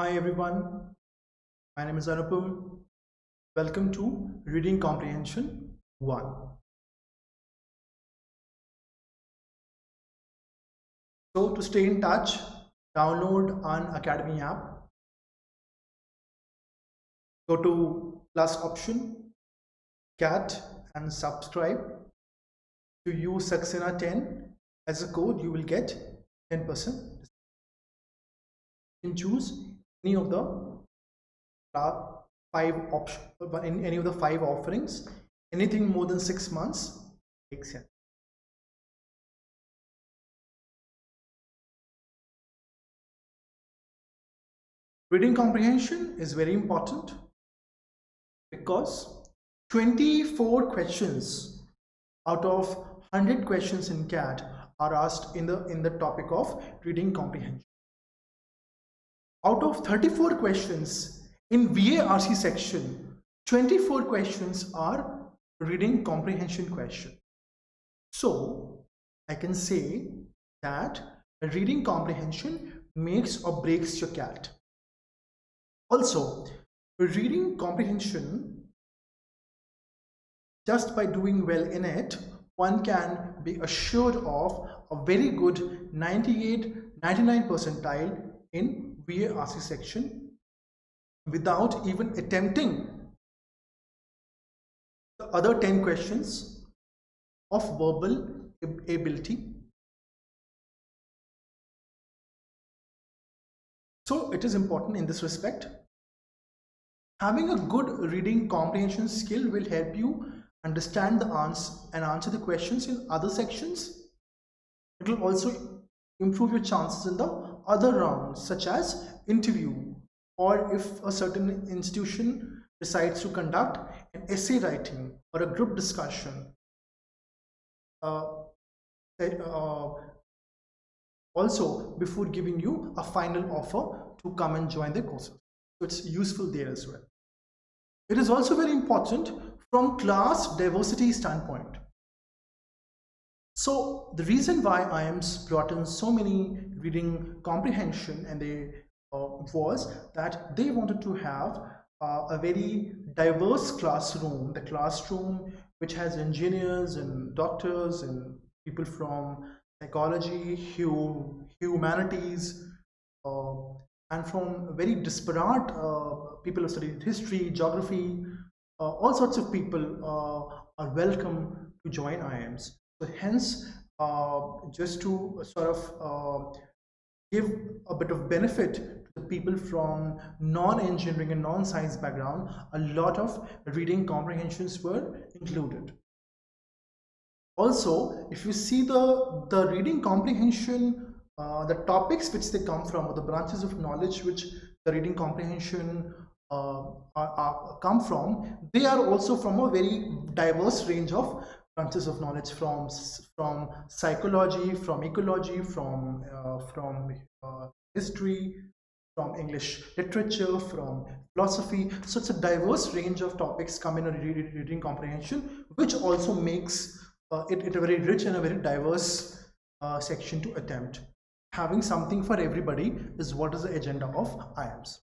Hi everyone, my name is Anupam. Welcome to Reading Comprehension 1. So to stay in touch, download an Academy app, go to plus option, get and subscribe. To use Saxena 10 as a code, you will get 10%. You can choose any of the five options, in any of the five offerings. Anything more than 6 months takes it. Reading comprehension is very important because 24 questions out of 100 questions in CAT are asked in the topic of reading comprehension. Out of 34 questions in VARC section, 24 questions are reading comprehension question. So I can say that reading comprehension makes or breaks your CAT. Also, reading comprehension, just by doing well in it, one can be assured of a very good 98-99 percentile in VARC section without even attempting the other 10 questions of verbal ability. So it is important in this respect. Having a good reading comprehension skill will help you understand the answer and answer the questions in other sections. It will also improve your chances in the other rounds, such as interview, or if a certain institution decides to conduct an essay writing or a group discussion. Also before giving you a final offer to come and join the courses. So it's useful there as well. It is also very important from class diversity standpoint. So the reason why IIMs brought in so many reading comprehension and they was that they wanted to have a very diverse classroom, the classroom which has engineers and doctors and people from psychology, humanities, and from very disparate people who studied history, geography, all sorts of people are welcome to join IIMs. So hence, just to sort of give a bit of benefit to the people from non-engineering and non-science background, a lot of reading comprehensions were included. Also, if you see the reading comprehension, the topics which they come from, or the branches of knowledge which the reading comprehension come from, they are also from a very diverse range of branches of knowledge, from psychology, from ecology, from history, from English literature, from philosophy. So it's a diverse range of topics come in a reading comprehension, which also makes it a very rich and a very diverse section to attempt. Having something for everybody is what is the agenda of IIMs.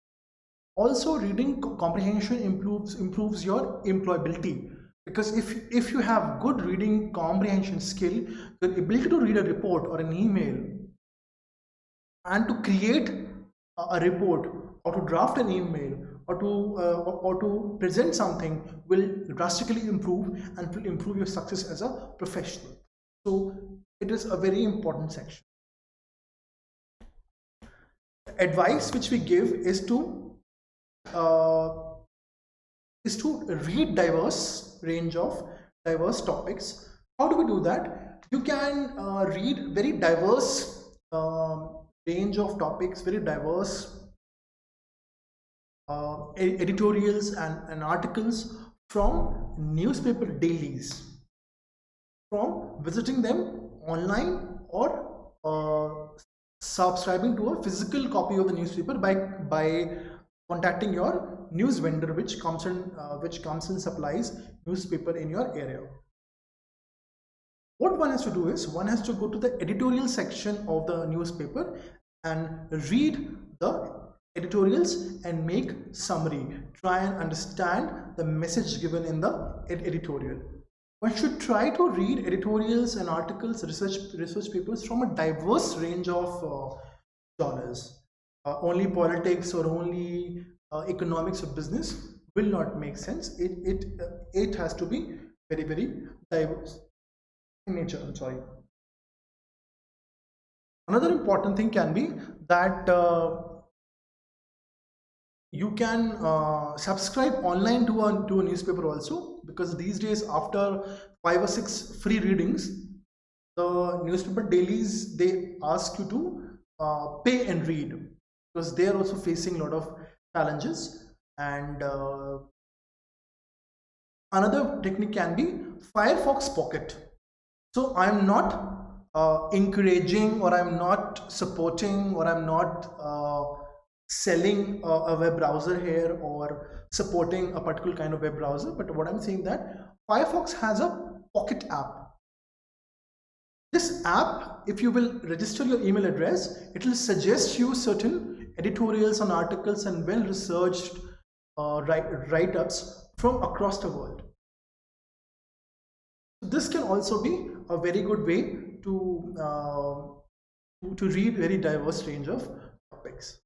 Also, reading comprehension improves your employability, because if you have good reading comprehension skill, your ability to read a report or an email and to create a report or to draft an email or to present something will drastically improve and will improve your success as a professional. So it is a very important section. The advice which we give is to read diverse range of diverse topics. How do we do that? You can read very diverse range of topics, very diverse editorials and articles from newspaper dailies, from visiting them online or subscribing to a physical copy of the newspaper by contacting your news vendor which comes and supplies newspaper in your area. What one has to do is one has to go to the editorial section of the newspaper and read the editorials and make summary. Try and understand the message given in the editorial. One should try to read editorials and articles, research papers from a diverse range of genres. Only politics or only economics or business will not make sense. It has to be very diverse in nature. I'm sorry. Another important thing can be that you can subscribe online to a newspaper also, because these days after 5 or 6 free readings, the newspaper dailies, they ask you to pay and read, because they are also facing a lot of challenges. And another technique can be Firefox Pocket. So I'm not encouraging, or I'm not supporting, or I'm not selling a web browser here, or supporting a particular kind of web browser. But what I'm saying that Firefox has a Pocket app. This app, if you will register your email address, it will suggest you certain editorials and articles and well-researched write-ups from across the world. This can also be a very good way to read very diverse range of topics.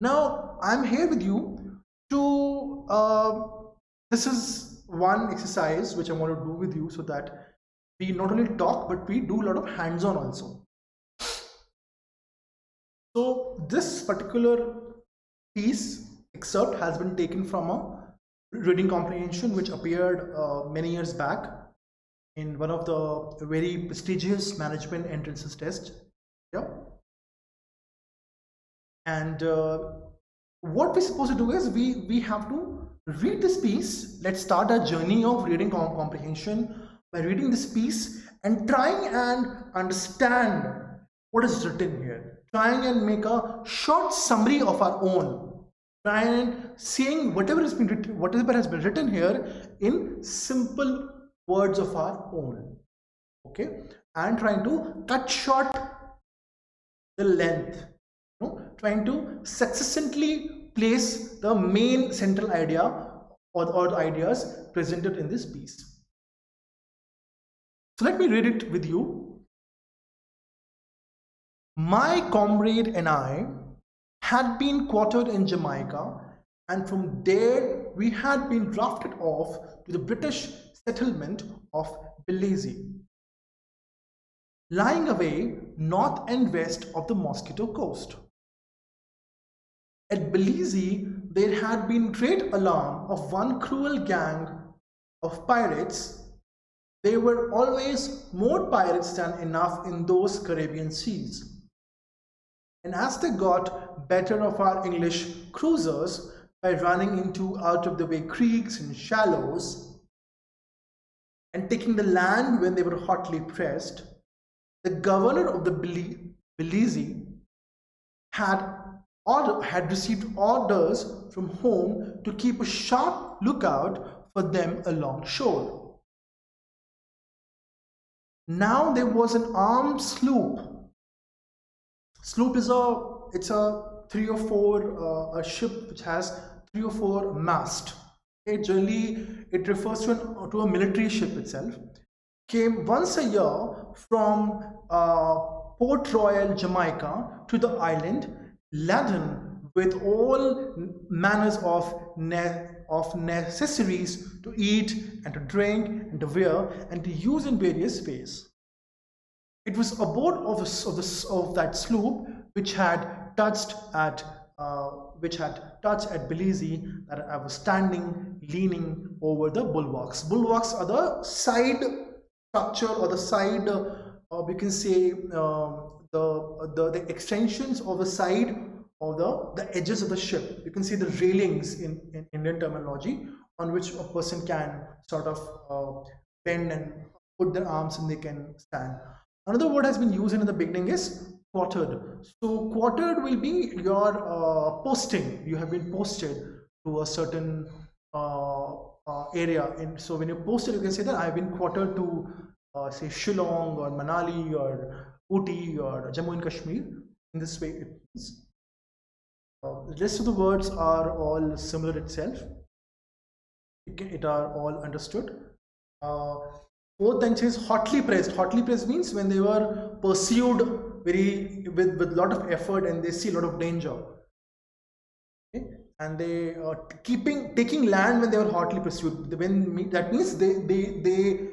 Now I'm here with you to this is one exercise which I want to do with you, so that we not only talk but we do a lot of hands-on also. So this particular piece excerpt has been taken from a reading comprehension which appeared many years back in one of the very prestigious management entrances test. Yeah. And what we're supposed to do is we have to read this piece. Let's start our journey of reading comprehension by reading this piece and trying and understand what is written here. Trying and make a short summary of our own. Trying and seeing whatever has been written here in simple words of our own. Okay, and trying to cut short the length. Trying to succinctly place the main central idea or the ideas presented in this piece. So let me read it with you. My comrade and I had been quartered in Jamaica, and from there we had been drafted off to the British settlement of Belize, lying away north and west of the Mosquito Coast. At Belize, there had been great alarm of one cruel gang of pirates. There were always more pirates than enough in those Caribbean seas. And as they got better of our English cruisers by running into out-of-the-way creeks and shallows and taking the land when they were hotly pressed, the governor of the Belize had received orders from home to keep a sharp lookout for them along shore. Now there was an armed sloop. Sloop is a 3 or 4 a ship which has 3 or 4 masts. Okay, generally it refers to a military ship itself. Came once a year from Port Royal, Jamaica to the island, laden with all manners of necessaries to eat and to drink and to wear and to use in various ways. It was aboard of that sloop which had touched at Belize that I was standing leaning over the bulwarks. Bulwarks are the side structure or the side, we can say the extensions of the side or the edges of the ship. You can see the railings in Indian terminology on which a person can sort of bend and put their arms and they can stand. Another word has been used in the beginning is quartered. So quartered will be your posting. You have been posted to a certain area. And so when you posted, you can say that I have been quartered to say Shillong or Manali or Ooty or Jammu and Kashmir. In this way, it means. The rest of the words are all similar itself. It are all understood. Uh, Fourth then says hotly pressed. Hotly pressed means when they were pursued with a lot of effort and they see a lot of danger. Okay? And they taking land when they were hotly pursued. That means the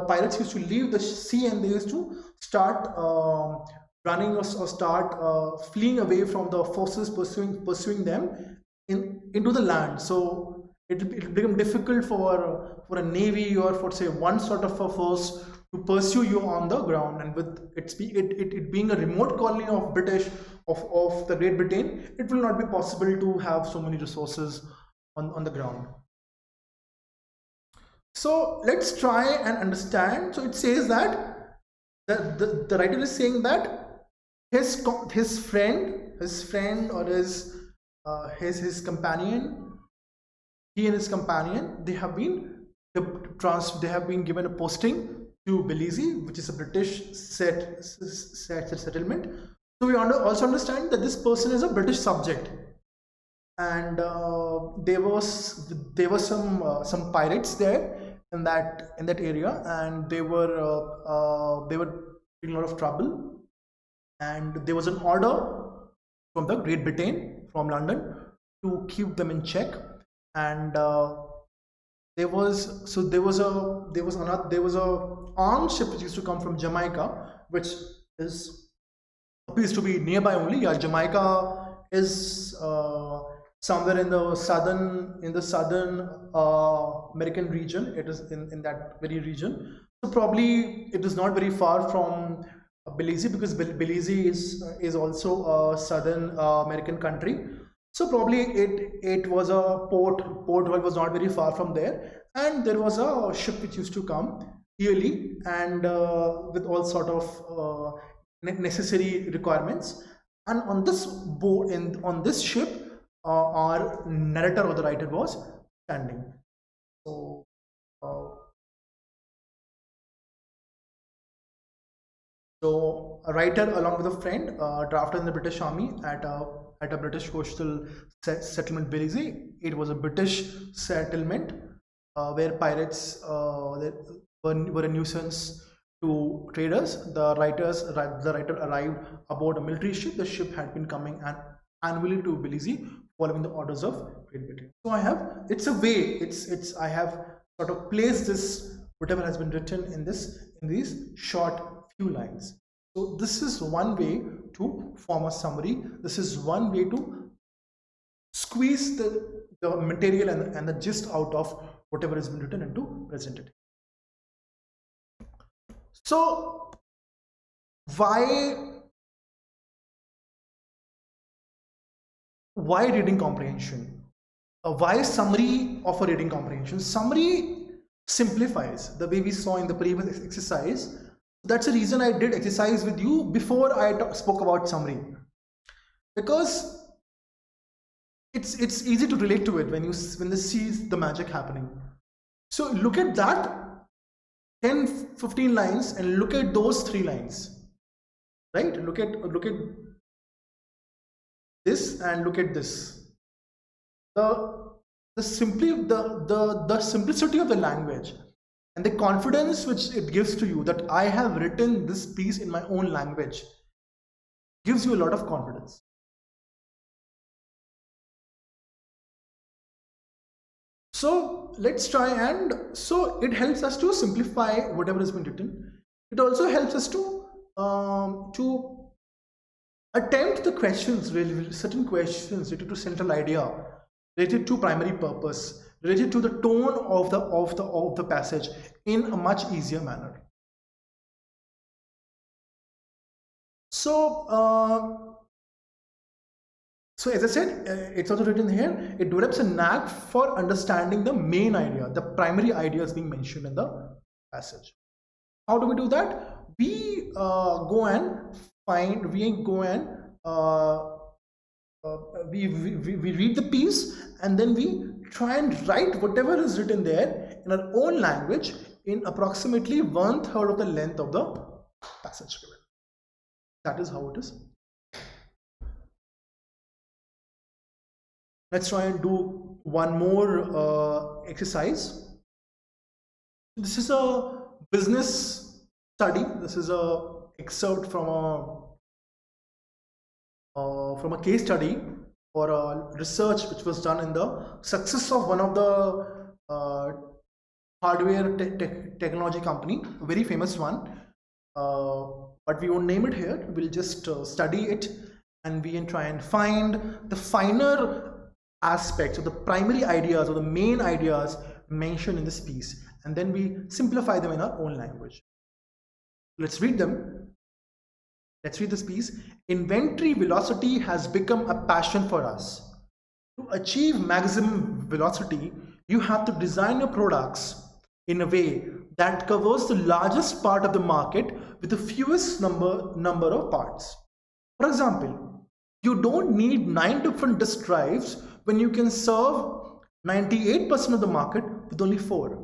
pirates used to leave the sea and they used to start running or start fleeing away from the forces pursuing them into the land. So it'll become difficult for a navy or for say one sort of a force to pursue you on the ground, and with it being a remote colony of the Great Britain, it will not be possible to have so many resources on the ground. So let's try and understand. So it says that the writer is saying that his friend or his companion, he and his companion, they have been given a posting to Belize, which is a British settlement. So we also understand that this person is a British subject, and there were some pirates there in that area, and they were in a lot of trouble, and there was an order from the Great Britain, from London, to keep them in check. And there was a armed ship which used to come from Jamaica, which appears to be nearby only. Yeah, Jamaica is somewhere in the southern American region. It is in that very region. So probably it is not very far from Belize, because Belize is also a southern American country. So probably it was a port was not very far from there, and there was a ship which used to come yearly, and with all sort of necessary requirements. And on this boat, on this ship, our narrator or the writer was standing. So a writer along with a friend drafted in the British Army at a British coastal settlement, Belize. It was a British settlement where pirates were a nuisance to traders. The writer arrived aboard a military ship. The ship had been coming annually to Belize, following the orders of Great Britain. So I have sort of placed this, whatever has been written in these short few lines. So this is one way to form a summary. This is one way to squeeze the material and the gist out of whatever has been written into present it. So why reading comprehension? Why summary of a reading comprehension? Summary simplifies, the way we saw in the previous exercise. That's the reason I did exercise with you before I spoke about summary, because it's easy to relate to it when they see the magic happening. So look at that 10-15 lines and look at those 3 lines, right? Look at this and look at this. The simplicity of the language and the confidence which it gives to you that I have written this piece in my own language gives you a lot of confidence. So let's try, and so it helps us to simplify whatever has been written. It also helps us to attempt the questions, certain questions related to central idea, related to primary purpose, related to the tone of the passage in a much easier manner. So as I said, it's also written here, it develops a knack for understanding the main idea, the primary ideas being mentioned in the passage. How do we do that? We go and we read the piece, and then we try and write whatever is written there in our own language in approximately 1/3 of the length of the passage given. That is how it is. Let's try and do one more exercise. This is a business study. This is a excerpt from a case study or a research which was done in the success of one of the hardware technology company, a very famous one. But we won't name it here. We'll just study it, and we can try and find the finer aspects or the primary ideas or the main ideas mentioned in this piece, and then we simplify them in our own language. Let's read them. Let's read this piece. Inventory velocity has become a passion for us. To achieve maximum velocity, you have to design your products in a way that covers the largest part of the market with the fewest number of parts. For example, you don't need 9 different disk drives when you can serve 98% of the market with only 4.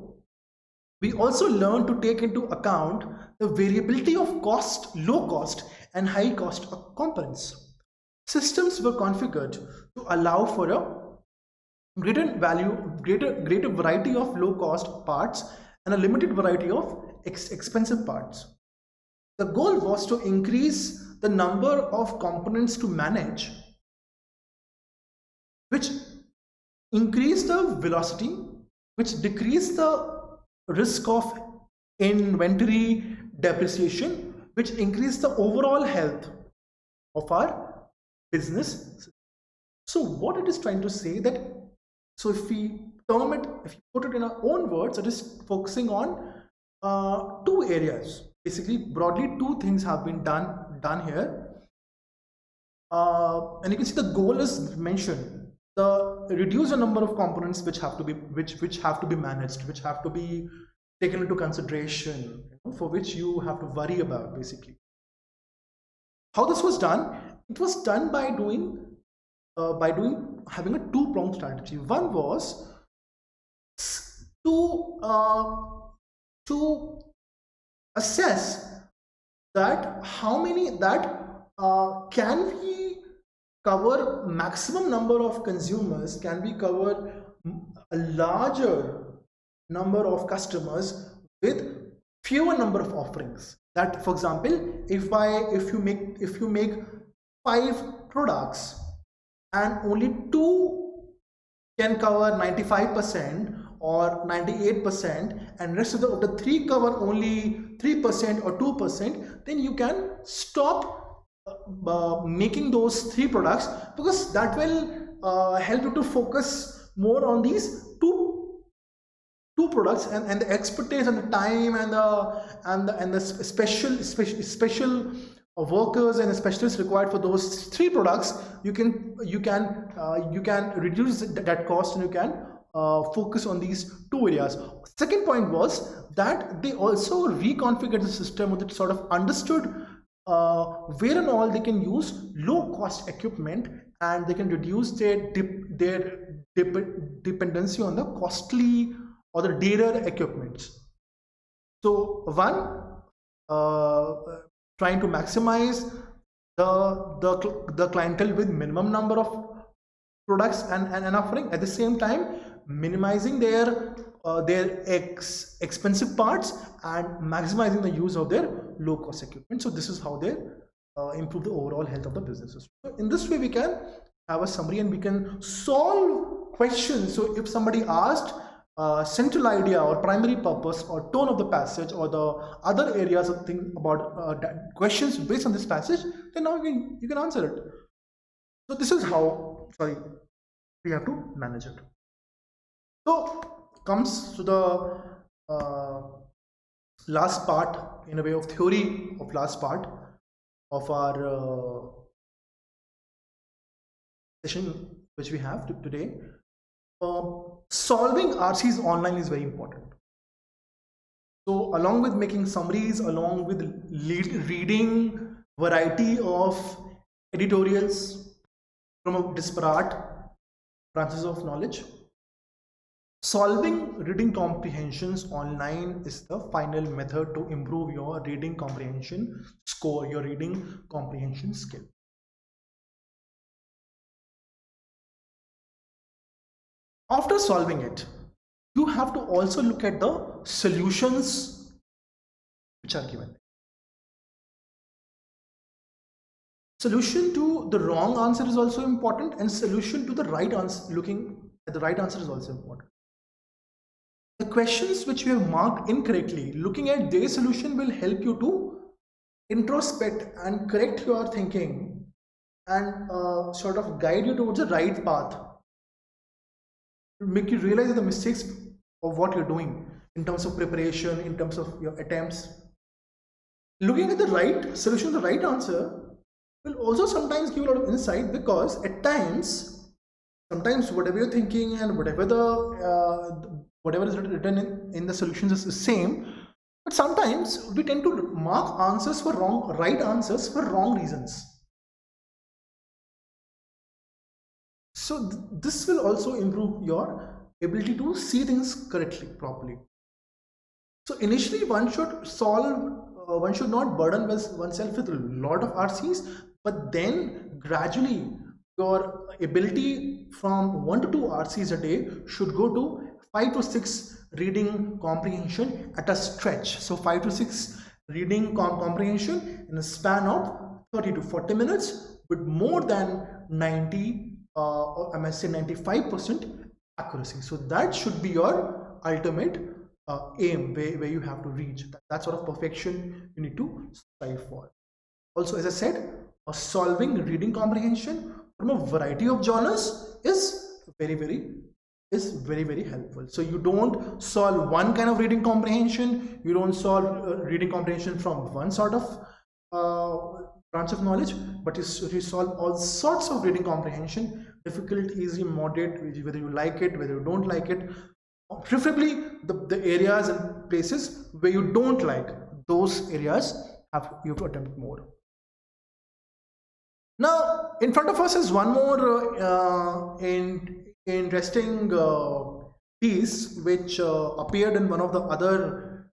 We also learn to take into account the variability of cost, low cost and high cost components. Systems were configured to allow for a greater variety of low cost parts and a limited variety of expensive parts. The goal was to increase the number of components to manage, which increased the velocity, which decreased the risk of inventory depreciation, which increased the overall health of our business. So what it is trying to say that, so if we term it, if you put it in our own words, it is focusing on two areas. Basically, broadly, two things have been done here, and you can see the goal is mentioned: the reduce the number of components which have to be managed, which have to be taken into consideration, for which you have to worry about. Basically, how this was done? It was done by having a two-pronged strategy. One was to assess that how many can we cover maximum number of consumers, can we cover a larger number of customers with fewer number of offerings. That, for example, if you make 5 products and only 2 can cover 95% or 98%, and rest of the 3 cover only 3% or 2%, then you can stop making those 3 products, because that will help you to focus more on these two products, and the expertise and the time and the special workers and specialists required for those 3 products. You can reduce that cost, and you can focus on these 2 areas. Second point was that they also reconfigured the system, or they sort of understood where and all they can use low cost equipment, and they can reduce their dependency on the costly or the dearer equipments. So one, trying to maximize the clientele with minimum number of products and offering, at the same time minimizing their expensive parts and maximizing the use of their low cost equipment. So this is how they improve the overall health of the businesses. So in this way we can have a summary and we can solve questions. So if somebody asked central idea or primary purpose or tone of the passage or the other areas of things about questions based on this passage, then now you can answer it. So this is how we have to manage it. So comes to the last part, in a way of theory of last part of our session which we have today. Solving RCs online is very important. So along with making summaries, along with reading variety of editorials from a disparate branches of knowledge, Solving reading comprehensions online is the final method to improve your reading comprehension score, your reading comprehension skill. After solving it, you have to also look at the solutions which are given. Solution to the wrong answer is also important, and solution to the right answer, looking at the right answer, is also important. The questions which you have marked incorrectly, looking at their solution will help you to introspect and correct your thinking and sort of guide you towards the right path, make you realize the mistakes of what you're doing in terms of preparation, in terms of your attempts. Looking at the right solution, the right answer will also sometimes give a lot of insight, because at times, sometimes whatever you're thinking and whatever is written in the solutions is the same, but sometimes we tend to mark answers for right answers for wrong reasons. So this will also improve your ability to see things correctly, properly. So initially one should not burden oneself with a lot of RCs, but then gradually your ability from 1 to 2 RCs a day should go to 5 to 6 reading comprehension at a stretch. So 5 to 6 reading comprehension in a span of 30 to 40 minutes with more than 90 or I must say 95% accuracy. So that should be your ultimate aim, where you have to reach. That sort of perfection you need to strive for. Also, as I said, solving reading comprehension from a variety of genres is very helpful. So you don't solve one kind of reading comprehension, you don't solve reading comprehension from one sort of branch of knowledge, but you solve all sorts of reading comprehension, difficult, easy, moderate, whether you like it, whether you don't like it. Preferably the areas and places where you don't like, those areas you have to attempt more. Now in front of us is one more interesting piece which appeared in one of the other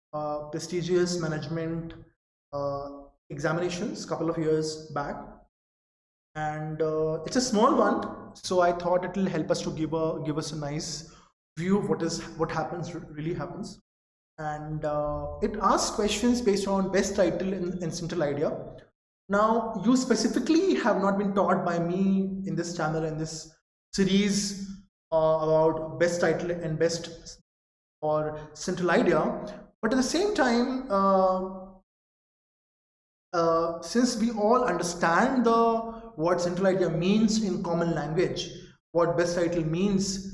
prestigious management examinations couple of years back, and it's a small one, so I thought it will help us to give us a nice view of what really happens. And it asks questions based on best title and central idea. Now you specifically have not been taught by me in this channel, in this series, about best title and best or central idea, but at the same time, since we all understand what central idea means in common language, what best title means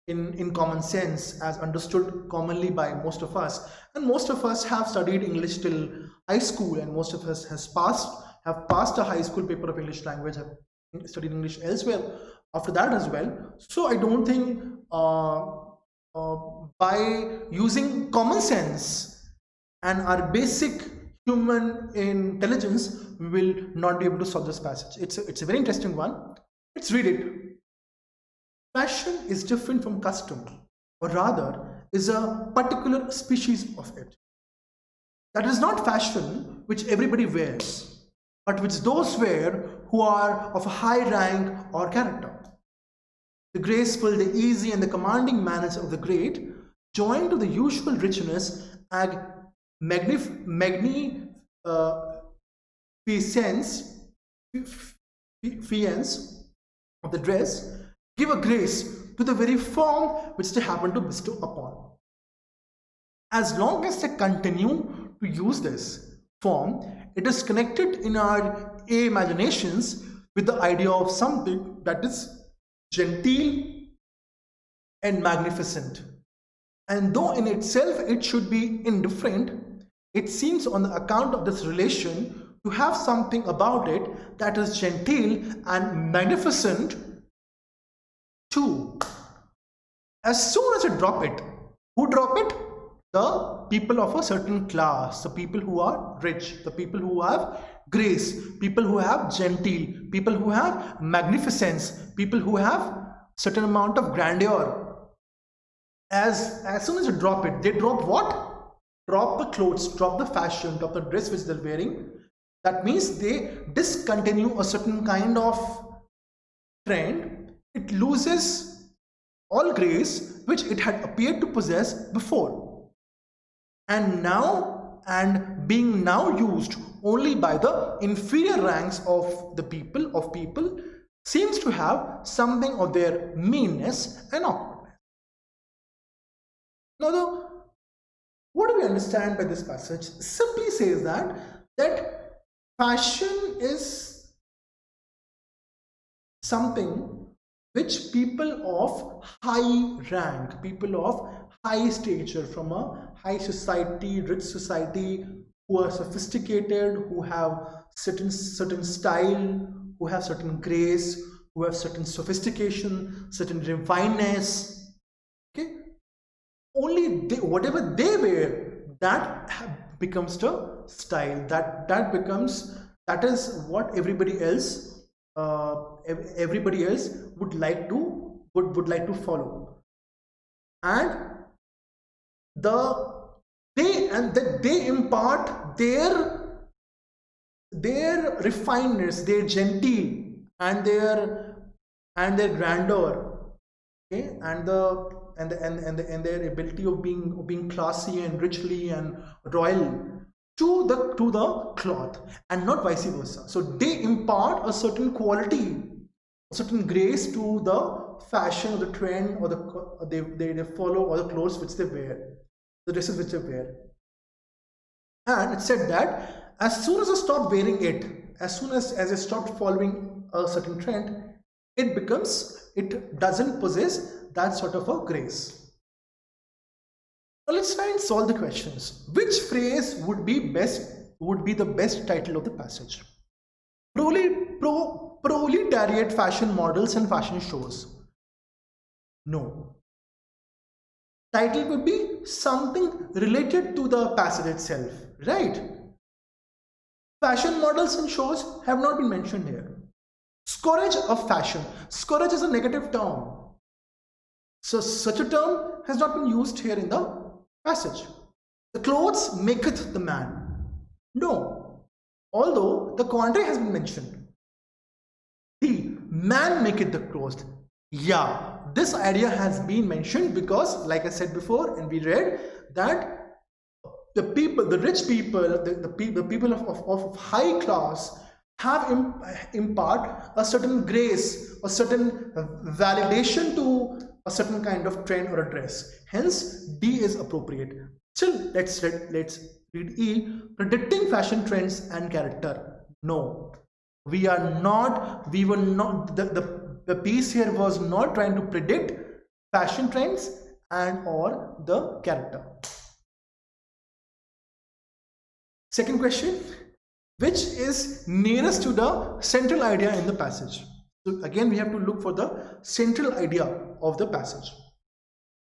in common sense, as understood commonly by most of us, and most of us have studied English till high school, and most of us have passed a high school paper of English language, have studied English elsewhere after that as well. So I don't think by using common sense and our basic human intelligence, we will not be able to solve this passage. It's a very interesting one. Let's read it. Fashion is different from custom, or rather is a particular species of it. That is not fashion which everybody wears, but which those wear who are of a high rank or character. The graceful, the easy, and the commanding manners of the great, joined to the usual richness and magnificence of the dress, give a grace to the very form which they happen to bestow upon. As long as they continue to use this form, it is connected in our imaginations with the idea of something that is genteel and magnificent. And though in itself it should be indifferent, it seems on the account of this relation to have something about it that is genteel and magnificent too. As soon as you drop it, who drop it? The people of a certain class, the people who are rich, the people who have grace, people who have genteel, people who have magnificence, people who have certain amount of grandeur. as soon as you drop it, they drop what? Drop the clothes, drop the fashion, drop the dress which they're wearing. That means they discontinue a certain kind of trend. It loses all grace which it had appeared to possess before, and being now used only by the inferior ranks of the people seems to have something of their meanness and awkwardness. Now, what do we understand by this passage? Simply says that fashion is something which people of high rank, people of high stature, from a high society, rich society, who are sophisticated, who have certain style, who have certain grace, who have certain sophistication, certain refineness. Okay, only whatever they wear, that becomes the style. That is what everybody else would like to follow, and they impart their refinedness, their genteel, and their grandeur, okay, and their ability of being classy and richly and royal to the cloth, and not vice versa. So they impart a certain quality, a certain grace to the fashion or the trend, or they follow, or the clothes which they wear, the dresses which they wear. And it said that as soon as I stopped wearing it, as soon as I stopped following a certain trend, it doesn't possess that sort of a grace. Now let's try and solve the questions. Which phrase would be the best title of the passage? Proletariat fashion models and fashion shows. No. Title would be something related to the passage itself, right? Fashion models and shows have not been mentioned here. Scourge of fashion. Scourge is a negative term, so such a term has not been used here in the passage. The clothes maketh the man. No, although the contrary has been mentioned. The man maketh the clothes. Yeah, this idea has been mentioned because, like I said before, and we read that the rich people, the people of high class have impart a certain grace, a certain validation to a certain kind of trend or a dress. Hence, D is appropriate. Still, let's read E. Predicting fashion trends and character. No, we were not. The piece here was not trying to predict fashion trends and or the character. Second question, which is nearest to the central idea in the passage? So again, we have to look for the central idea of the passage.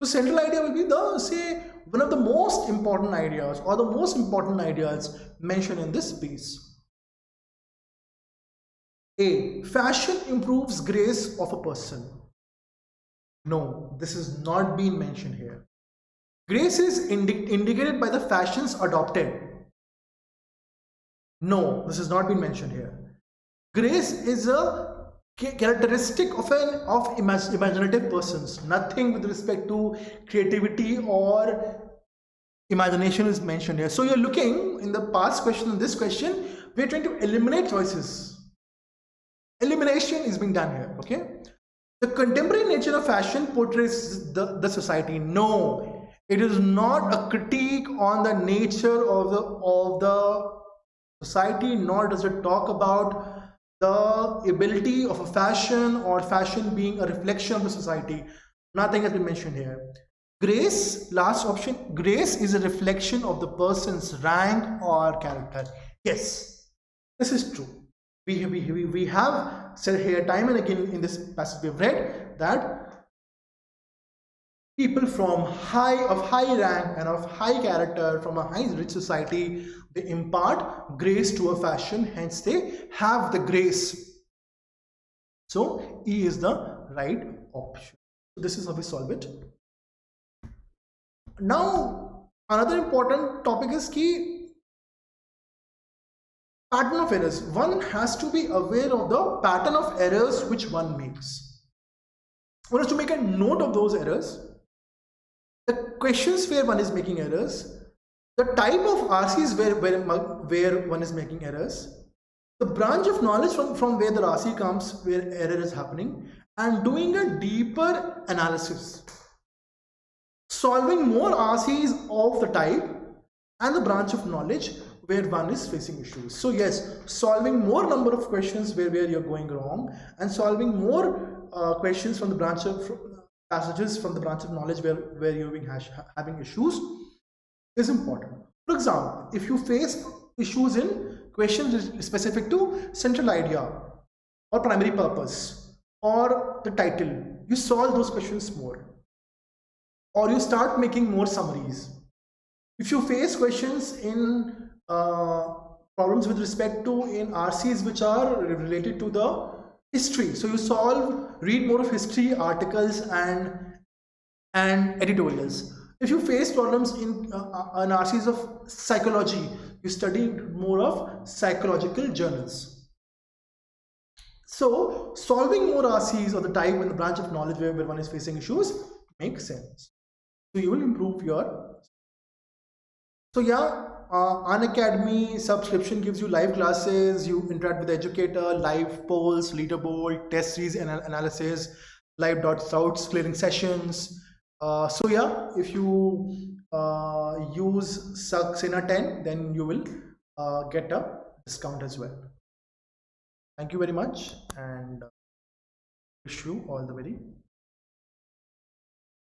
The central idea will be one of the most important ideas, or the most important ideas mentioned in this piece. A. Fashion improves grace of a person. No, this is not being mentioned here. Grace is indicated by the fashions adopted. No, this has not been mentioned here. Grace is a characteristic of imaginative persons. Nothing with respect to creativity or imagination is mentioned here. So you're looking in the past question and this question, we're trying to eliminate choices. Elimination is being done here. Okay, the contemporary nature of fashion portrays the society. No, it is not a critique on the nature of the society, nor does it talk about the ability of a fashion or fashion being a reflection of the society. Nothing has been mentioned here. Grace, last option, grace is a reflection of the person's rank or character. Yes, this is true. We have said here time and again in this passage we have read that people from high rank and of high character, from a high rich society, they impart grace to a fashion, hence they have the grace. So E is the right option. So this is how we solve it. Now, another important topic is key pattern of errors. One has to be aware of the pattern of errors which one makes. One has to make a note of those errors, the questions where one is making errors, the type of RCs where one is making errors, the branch of knowledge from where the RC comes, where error is happening, and doing a deeper analysis. Solving more RCs of the type and the branch of knowledge where one is facing issues. So yes, solving more number of questions where you're going wrong, and solving more questions from the branch of passages from the branch of knowledge where you're having issues is important. For example, if you face issues in questions specific to central idea or primary purpose or the title, you solve those questions more, or you start making more summaries. If you face questions in problems with respect to in RCs which are related to the history, so you read more of history articles and editorials. If you face problems in RCs of psychology, you study more of psychological journals. So solving more RCs of the type and the branch of knowledge where one is facing issues makes sense. So you will improve your. So yeah, Unacademy subscription gives you live classes, you interact with the educator, live polls, leaderboard, test series analysis, live doubts clearing sessions. So yeah, if you use Saxena 10, then you will get a discount as well. Thank you very much, and wish you all the very